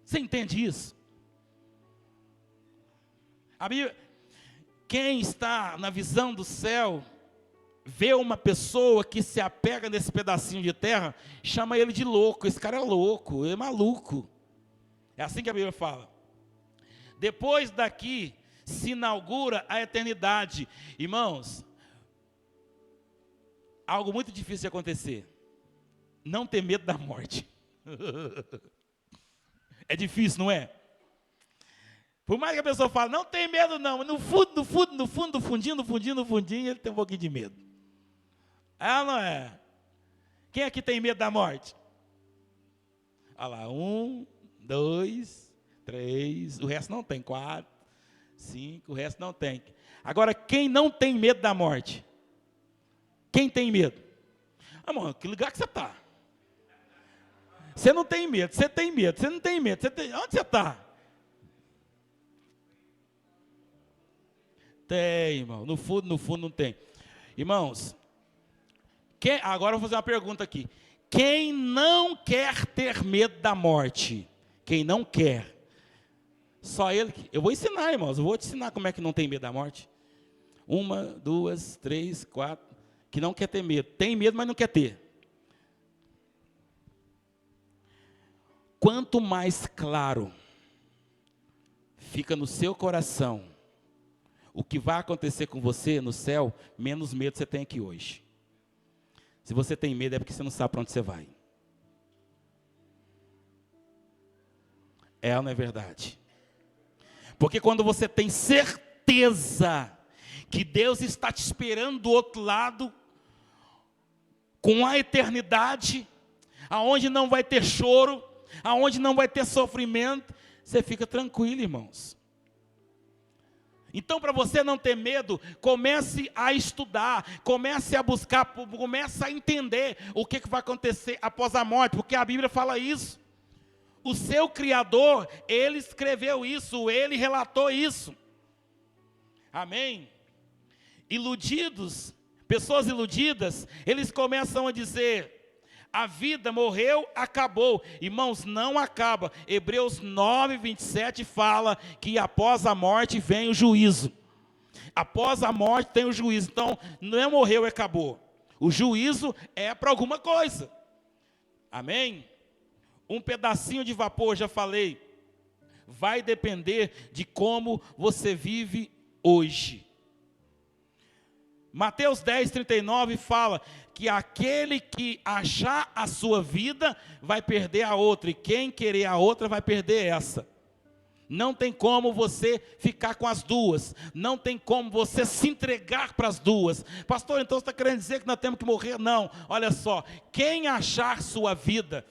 Speaker 1: Você entende isso? A Bíblia, quem está na visão do céu, vê uma pessoa que se apega nesse pedacinho de terra, chama ele de louco. Esse cara é louco, é maluco. É assim que a Bíblia fala. Depois daqui se inaugura a eternidade. Irmãos, algo muito difícil de acontecer. Não ter medo da morte. É difícil, não é? Por mais que a pessoa fale, não tem medo não, no fundinho, ele tem um pouquinho de medo. Ah, não é? Quem aqui tem medo da morte? Olha lá, 1, 2, 3, o resto não tem, 4, 5, o resto não tem. Agora, quem não tem medo da morte? Quem tem medo? Amor, que lugar que você está? Você não tem medo, você tem medo, você não tem medo, onde você está? Tem, irmão, no fundo não tem. Irmãos, agora eu vou fazer uma pergunta aqui. Quem não quer ter medo da morte? Quem não quer? Só ele. Eu vou ensinar, irmãos, eu vou te ensinar como é que não tem medo da morte. 1, 2, 3, 4, que não quer ter medo. Tem medo, mas não quer ter. Quanto mais claro fica no seu coração o que vai acontecer com você no céu, menos medo você tem aqui hoje. Se você tem medo é porque você não sabe para onde você vai. É ou não é verdade? Porque quando você tem certeza que Deus está te esperando do outro lado, com a eternidade, aonde não vai ter choro, aonde não vai ter sofrimento, você fica tranquilo, irmãos. Então, para você não ter medo, comece a estudar, comece a buscar, comece a entender o que vai acontecer após a morte, porque a Bíblia fala isso. O seu Criador, Ele escreveu isso, Ele relatou isso. Amém? Iludidos, pessoas iludidas, eles começam a dizer: a vida morreu, acabou. Irmãos, não acaba. Hebreus 9, 27 fala que após a morte vem o juízo. Após a morte tem o juízo. Então, não é morreu e acabou. O juízo é para alguma coisa. Amém? Um pedacinho de vapor, já falei, vai depender de como você vive hoje. Mateus 10, 39 fala que aquele que achar a sua vida vai perder a outra, e quem querer a outra vai perder essa. Não tem como você ficar com as duas. Não tem como você se entregar para as duas. Pastor, então você está querendo dizer que nós temos que morrer? Não, olha só. Quem achar sua vida,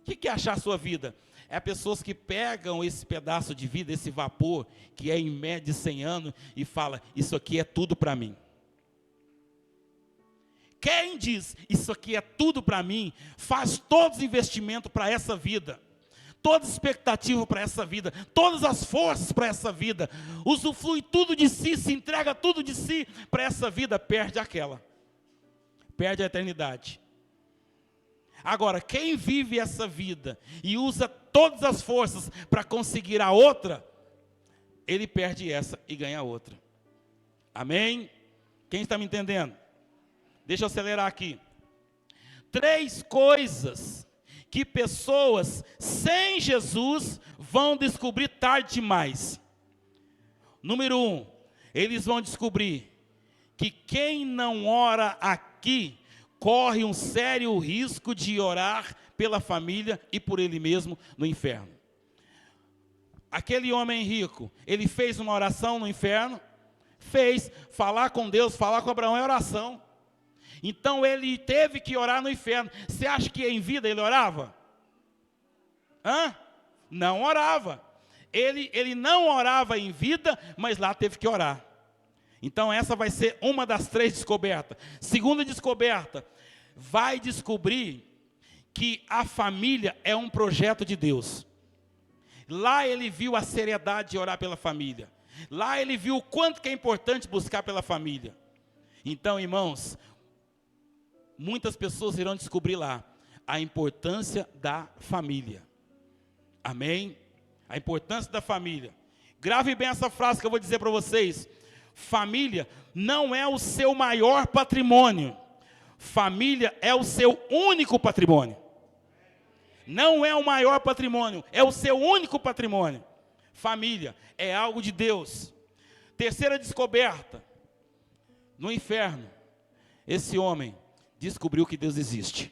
Speaker 1: o que é achar sua vida? É pessoas que pegam esse pedaço de vida, esse vapor, que é em média de 100 anos, e fala, isso aqui é tudo para mim. Quem diz, isso aqui é tudo para mim, faz todos os investimentos para essa vida. Toda expectativa para essa vida, todas as forças para essa vida, usufrui tudo de si, se entrega tudo de si para essa vida, perde a eternidade. Agora, quem vive essa vida e usa todas as forças para conseguir a outra, ele perde essa e ganha a outra. Amém? Quem está me entendendo? Deixa eu acelerar aqui. 3 coisas que pessoas sem Jesus vão descobrir tarde demais. Número 1, eles vão descobrir que quem não ora aqui corre um sério risco de orar pela família e por ele mesmo no inferno. Aquele homem rico, ele fez uma oração no inferno? Fez. Falar com Deus, falar com Abraão é oração. Então ele teve que orar no inferno. Você acha que em vida ele orava? Não orava. Ele não orava em vida, mas lá teve que orar. Então essa vai ser uma das 3 descobertas. Segunda descoberta, vai descobrir que a família é um projeto de Deus. Lá ele viu a seriedade de orar pela família. Lá ele viu o quanto que é importante buscar pela família. Então, irmãos, muitas pessoas irão descobrir lá a importância da família. Amém? A importância da família. Grave bem essa frase que eu vou dizer para vocês. Família não é o seu maior patrimônio. Família é o seu único patrimônio. Não é o maior patrimônio, é o seu único patrimônio. Família é algo de Deus. Terceira descoberta. No inferno, esse homem descobriu que Deus existe.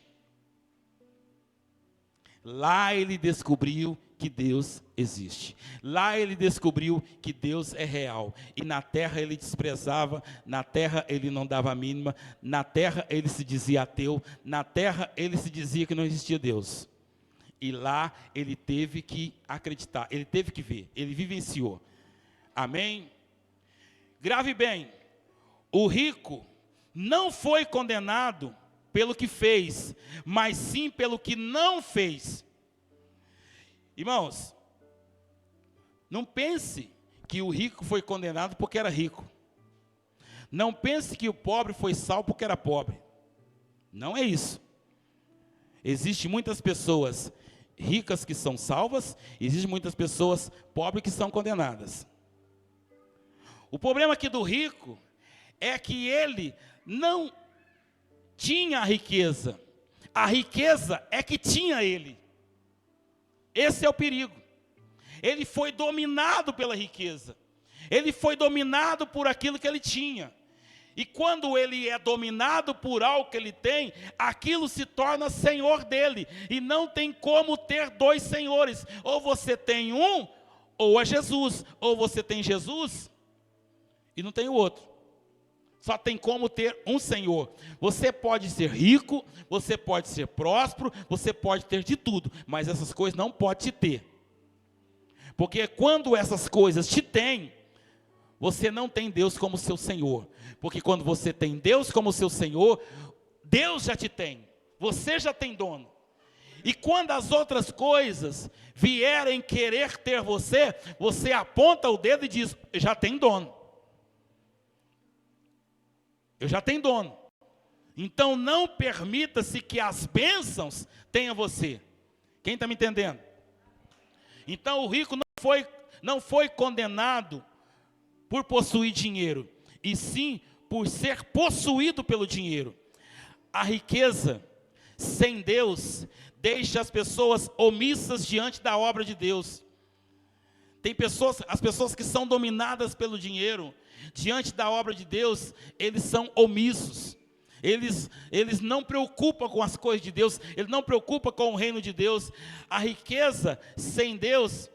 Speaker 1: Lá ele descobriu que Deus existe. Lá ele descobriu que Deus é real. E na terra ele desprezava, na terra ele não dava a mínima, na terra ele se dizia ateu, na terra ele se dizia que não existia Deus. E lá ele teve que acreditar, ele teve que ver, ele vivenciou. Amém? Grave bem, o rico não foi condenado pelo que fez, mas sim pelo que não fez. Irmãos, não pense que o rico foi condenado porque era rico. Não pense que o pobre foi salvo porque era pobre. Não é isso. Existem muitas pessoas ricas que são salvas, existem muitas pessoas pobres que são condenadas. O problema aqui do rico é que ele não tinha a riqueza é que tinha ele. Esse é o perigo. Ele foi dominado pela riqueza, ele foi dominado por aquilo que ele tinha. E quando ele é dominado por algo que ele tem, aquilo se torna senhor dele. E não tem como ter 2 senhores. Ou você tem um, ou é Jesus. Ou você tem Jesus e não tem o outro. Só tem como ter um senhor. Você pode ser rico, você pode ser próspero, você pode ter de tudo. Mas essas coisas não pode te ter. Porque quando essas coisas te têm, você não tem Deus como seu Senhor. Porque quando você tem Deus como seu Senhor, Deus já te tem. Você já tem dono. E quando as outras coisas vierem querer ter você, você aponta o dedo e diz, já tem dono. Eu já tenho dono. Então não permita-se que as bênçãos tenham você. Quem está me entendendo? Então o rico não foi condenado por possuir dinheiro, e sim por ser possuído pelo dinheiro. A riqueza sem Deus deixa as pessoas omissas diante da obra de Deus. Tem pessoas, as pessoas que são dominadas pelo dinheiro, diante da obra de Deus, eles são omissos. Eles não preocupam com as coisas de Deus, eles não preocupam com o reino de Deus. A riqueza sem Deus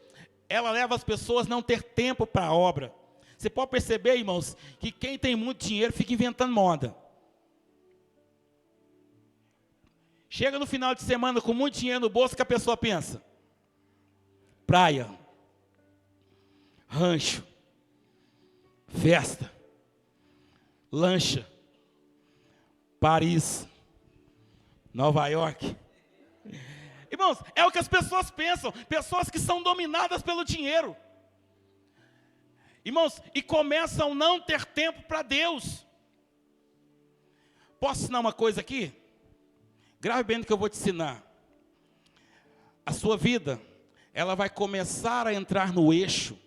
Speaker 1: ela leva as pessoas a não ter tempo para a obra. Você pode perceber, irmãos, que quem tem muito dinheiro fica inventando moda. Chega no final de semana com muito dinheiro no bolso, que a pessoa pensa: praia, rancho, festa, lancha, Paris, Nova York. Irmãos, é o que as pessoas pensam. Pessoas que são dominadas pelo dinheiro. Irmãos, e começam a não ter tempo para Deus. Posso ensinar uma coisa aqui? Grave bem no que eu vou te ensinar. A sua vida, ela vai começar a entrar no eixo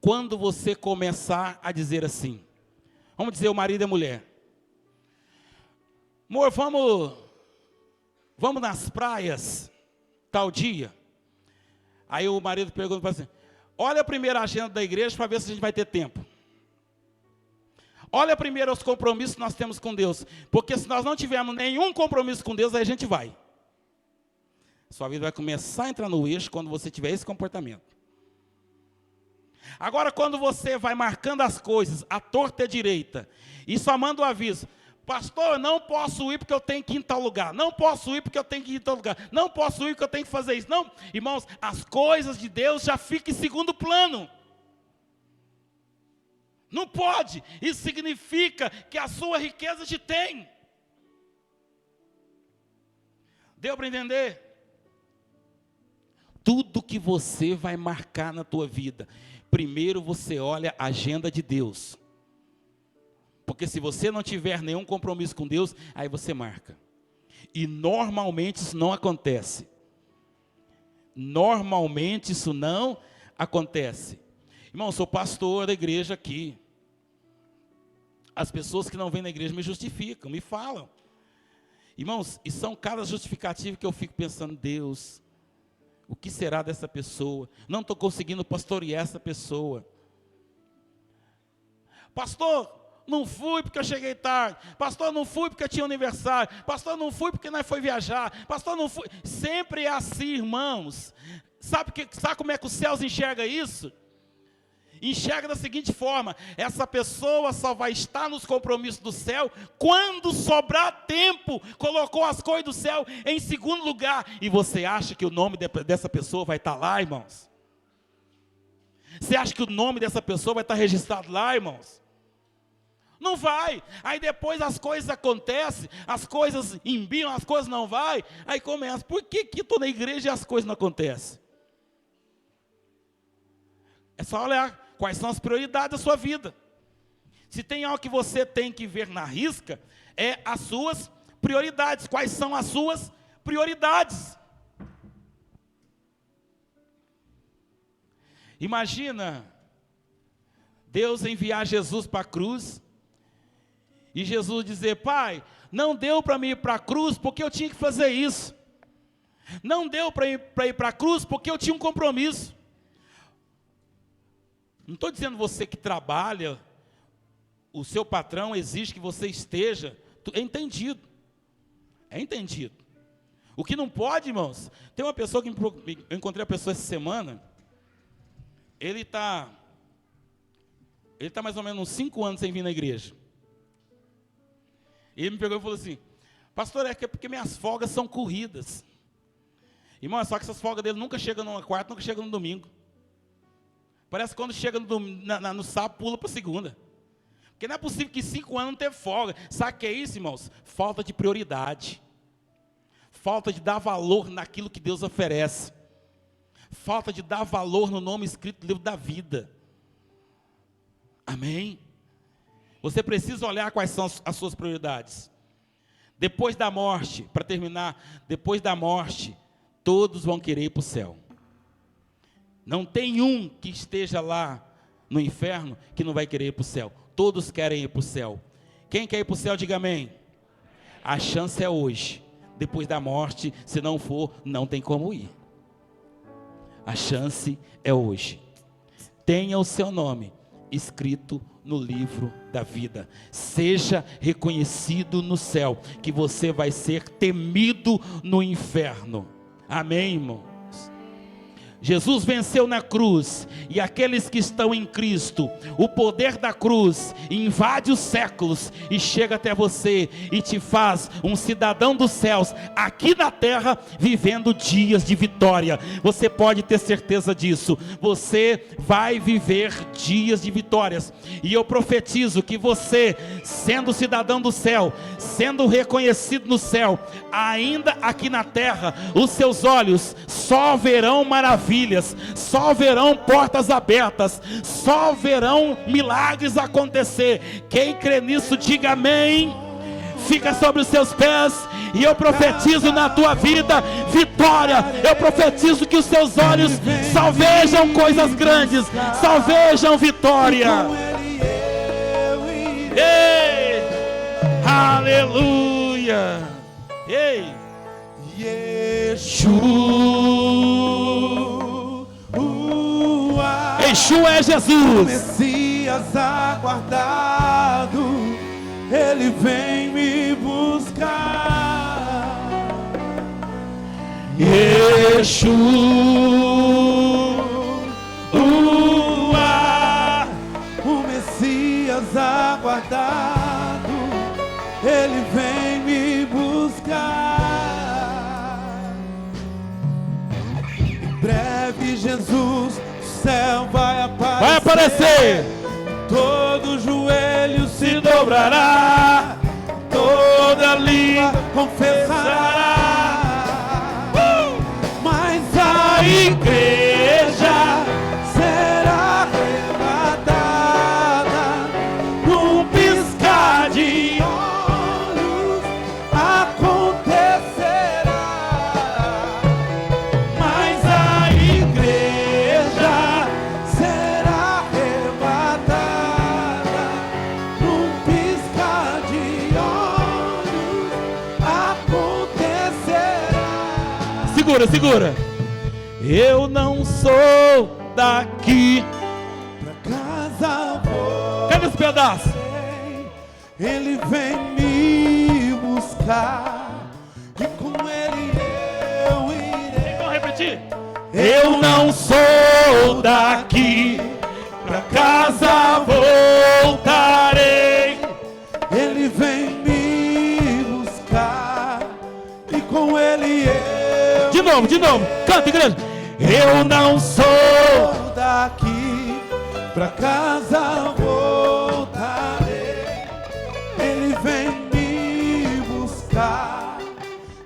Speaker 1: quando você começar a dizer assim. Vamos dizer o marido e a mulher: amor, vamos nas praias tal dia. Aí o marido pergunta para assim: olha a primeira agenda da igreja para ver se a gente vai ter tempo. Olha primeiro os compromissos que nós temos com Deus. Porque se nós não tivermos nenhum compromisso com Deus, aí a gente vai. Sua vida vai começar a entrar no eixo quando você tiver esse comportamento. Agora, quando você vai marcando as coisas, à torta e à direita, e só manda o aviso: pastor, eu não posso ir porque eu tenho que ir em tal lugar. Não posso ir porque eu tenho que ir em tal lugar. Não posso ir porque eu tenho que fazer isso. Não, irmãos, as coisas de Deus já ficam em segundo plano. Não pode. Isso significa que a sua riqueza te tem. Deu para entender? Tudo que você vai marcar na tua vida, primeiro você olha a agenda de Deus. Porque se você não tiver nenhum compromisso com Deus, aí você marca. E normalmente isso não acontece. Normalmente isso não acontece. Irmão, eu sou pastor da igreja aqui. As pessoas que não vêm na igreja me justificam, me falam. Irmãos, e são cada justificativa que eu fico pensando: Deus, o que será dessa pessoa? Não estou conseguindo pastorear essa pessoa. Pastor, não fui porque eu cheguei tarde. Pastor, não fui porque eu tinha aniversário. Pastor, não fui porque nós foi viajar. Pastor, não fui. Sempre é assim, irmãos. Sabe como é que os céus enxergam isso? Enxerga da seguinte forma: essa pessoa só vai estar nos compromissos do céu quando sobrar tempo. Colocou as coisas do céu em segundo lugar. E você acha que o nome dessa pessoa vai estar lá, irmãos? Você acha que o nome dessa pessoa vai estar registrado lá, irmãos? Não vai. Aí depois as coisas acontecem, as coisas embiam, as coisas não vai. Aí começa: por que estou na igreja e as coisas não acontecem? É só olhar quais são as prioridades da sua vida. Se tem algo que você tem que ver na risca, é as suas prioridades. Quais são as suas prioridades? Imagina Deus enviar Jesus para a cruz e Jesus dizer: pai, não deu para mim ir para a cruz porque eu tinha que fazer isso. Não deu para ir para a cruz porque eu tinha um compromisso. Não estou dizendo você que trabalha, o seu patrão exige que você esteja. É entendido. É entendido. O que não pode, irmãos, tem uma pessoa que eu encontrei a pessoa essa semana. Ele está mais ou menos uns 5 anos sem vir na igreja. Ele me pegou e falou assim: pastor, é porque minhas folgas são corridas. Irmão, só que essas folgas dele nunca chegam numa quarta, nunca chegam no domingo. Parece que quando chega no sábado, pula para segunda. Porque não é possível que 5 anos não teve folga. Sabe o que é isso, irmãos? Falta de prioridade. Falta de dar valor naquilo que Deus oferece. Falta de dar valor no nome escrito no livro da vida. Amém? Você precisa olhar quais são as suas prioridades. Depois da morte, para terminar, depois da morte, todos vão querer ir para o céu. Não tem um que esteja lá no inferno que não vai querer ir para o céu. Todos querem ir para o céu. Quem quer ir para o céu, diga amém. A chance é hoje. Depois da morte, se não for, não tem como ir. A chance é hoje. Tenha o seu nome escrito no livro da vida. Seja reconhecido no céu, que você vai ser temido no inferno. Amém, irmãos? Jesus venceu na cruz, e aqueles que estão em Cristo, o poder da cruz invade os séculos e chega até você e te faz um cidadão dos céus, aqui na terra, vivendo dias de vitória. Você pode ter certeza disso. Você vai viver dias de vitórias, e eu profetizo que você, sendo cidadão do céu, sendo reconhecido no céu, ainda aqui na terra, os seus olhos só verão maravilhas, só verão portas abertas, só verão milagres acontecer. Quem crê nisso, diga amém. Fica sobre os seus pés, e eu profetizo na tua vida vitória. Eu profetizo que os seus olhos só vejam coisas grandes, só vejam vitória. Ei, aleluia. Ei, Yeshua é Jesus.
Speaker 2: Messias aguardado, Ele vem me buscar.
Speaker 1: Yeshua,
Speaker 2: o Messias aguardado, Ele vem me buscar. Em breve Jesus, o céu vai aparecer. Todo joelho se dobrará, toda língua confessará. Mas a igreja será arrebatada num piscar de olhos, acontecerá. Mas a igreja será arrebatada num piscar de olhos, acontecerá.
Speaker 1: Segura, segura. Eu não sou daqui.
Speaker 2: Pra casa vou.
Speaker 1: Cadê esse pedaço?
Speaker 2: Ele vem me buscar, e com Ele eu irei.
Speaker 1: Vamos repetir. Eu não sou daqui, pra casa voltarei.
Speaker 2: Ele vem me buscar, e com Ele eu
Speaker 1: De novo, canta, igreja. Eu não sou
Speaker 2: vou daqui, pra casa voltarei. Ele vem me buscar,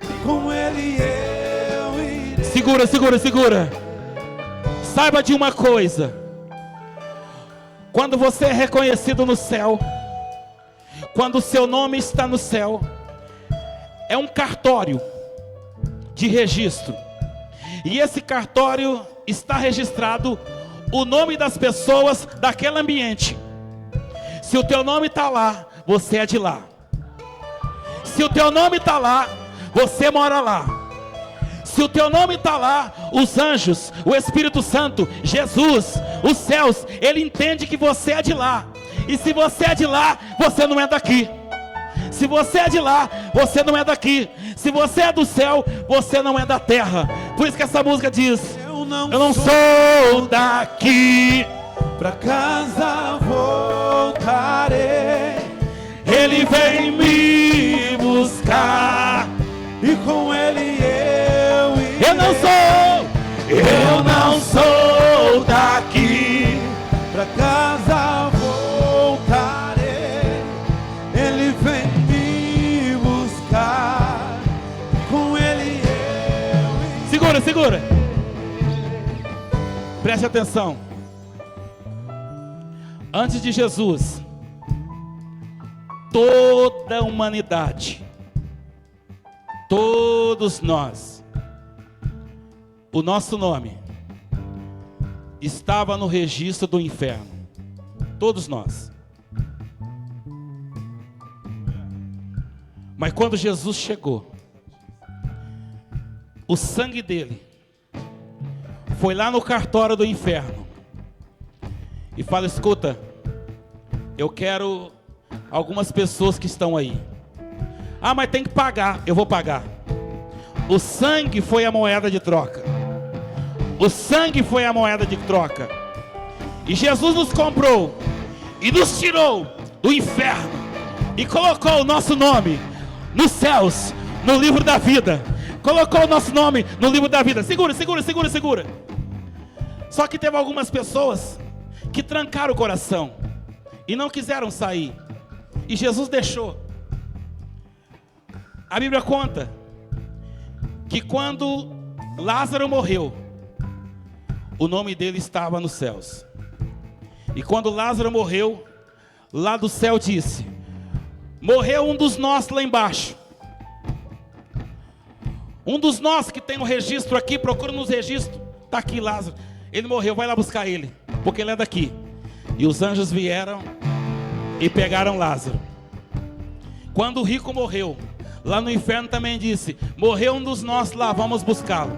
Speaker 2: e com Ele eu irei.
Speaker 1: Segura. Saiba de uma coisa: quando você é reconhecido no céu, quando o seu nome está no céu, é um cartório de registro, e esse cartório está registrado o nome das pessoas daquele ambiente. Se o teu nome está lá, você é de lá. Se o teu nome está lá, você mora lá. Se o teu nome está lá, os anjos, o Espírito Santo, Jesus, os céus, ele entende que você é de lá. E se você é de lá, você não é daqui. Se você é de lá, você não é daqui. Se você é do céu, você não é da terra. Por isso que essa música diz: eu não sou daqui,
Speaker 2: pra casa voltarei.
Speaker 1: Ele vem me buscar,
Speaker 2: e com Ele eu irei.
Speaker 1: Eu não sou daqui,
Speaker 2: pra casa voltarei. Ele vem me buscar, e com Ele eu irei.
Speaker 1: Segura. Preste atenção. Antes de Jesus, toda a humanidade, todos nós, o nosso nome estava no registro do inferno. Todos nós. Mas quando Jesus chegou, o sangue dele foi lá no cartório do inferno e fala: escuta, eu quero algumas pessoas que estão aí. Ah, mas tem que pagar. Eu vou pagar. O sangue foi a moeda de troca. O sangue foi a moeda de troca. E Jesus nos comprou e nos tirou do inferno e colocou o nosso nome nos céus, no livro da vida. Colocou o nosso nome no livro da vida. Segura. Só que teve algumas pessoas que trancaram o coração e não quiseram sair. E Jesus deixou. A Bíblia conta que quando Lázaro morreu, o nome dele estava nos céus. E quando Lázaro morreu, lá do céu disse: morreu um dos nossos lá embaixo. Um dos nossos que tem um registro aqui, procura nos registros. Está aqui Lázaro. Ele morreu, vai lá buscar ele, porque ele é daqui. E os anjos vieram e pegaram Lázaro. Quando o rico morreu, lá no inferno também disse: morreu um dos nossos lá, vamos buscá-lo.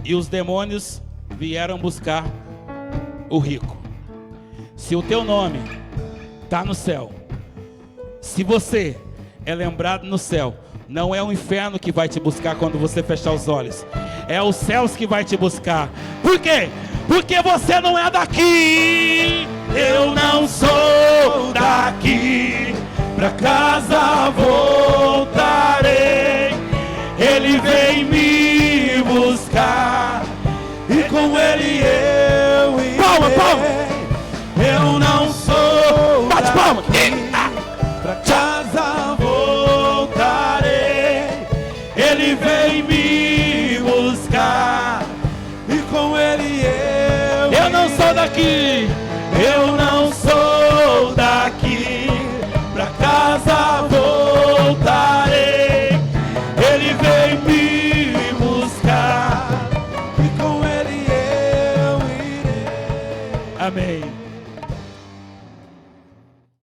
Speaker 1: E os demônios vieram buscar o rico. Se o teu nome está no céu, se você é lembrado no céu, não é o inferno que vai te buscar quando você fechar os olhos, é os céus que vai te buscar. Por quê? Porque você não é daqui. Eu não sou daqui, pra casa voltarei. Ele vem me buscar e com ele eu irei. Palma.
Speaker 2: Eu não sou
Speaker 1: Bate palma.
Speaker 2: daqui,